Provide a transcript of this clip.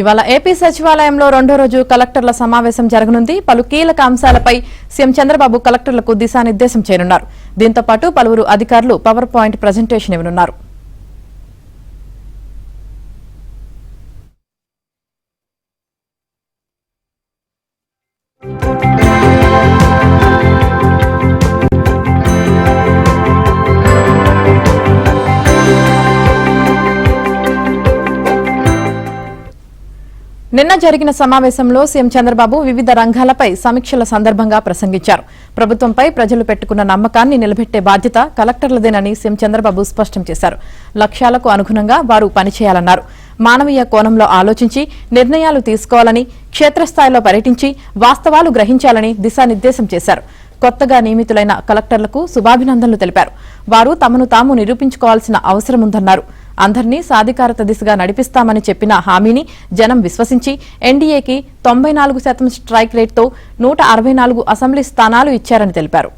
ఇవాళ ఏపీ సచివాలయంలో రెండో రోజు కలెక్టర్ల సమావేశం జరగనుంది. పలు కీలక అంశాలపై సీఎం చంద్రబాబు కలెక్టర్లకు దిశానిర్దేశం చేయనున్నారు. దీంతో పాటు పలువురు అధికారులు పవర్ పాయింట్ ప్రజెంటేషన్ ఇవ్వనున్నారు. నిన్న జరిగిన సమావేశంలో సీఎం చంద్రబాబు వివిధ రంగాలపై సమీక్షల సందర్భంగా ప్రసంగించారు. ప్రభుత్వంపై ప్రజలు పెట్టుకున్న నమ్మకాన్ని నిలబెట్టే బాధ్యత కలెక్టర్లదేనని సీఎం చంద్రబాబు స్పష్టం చేశారు. లక్ష్యాలకు అనుగుణంగా వారు పనిచేయాలన్నారు. మానవీయ కోణంలో ఆలోచించి నిర్ణయాలు తీసుకోవాలని, క్షేత్రస్థాయిలో పర్యటించి వాస్తవాలు గ్రహించాలని దిశానిర్దేశం చేశారు. కొత్తగా నియమితులైన కలెక్టర్లకు శుభాభినందనలు తెలిపారు. వారు తమను తాము నిరూపించుకోవాల్సిన అవసరముందన్నారు. అందరినీ సాధికారత దిశగా నడిపిస్తామని చెప్పిన హామీని జనం విశ్వసించి ఎన్డీఏకి 94% స్ట్రైక్ రేట్తో 164 అసెంబ్లీ స్థానాలు ఇచ్చారని తెలిపారు.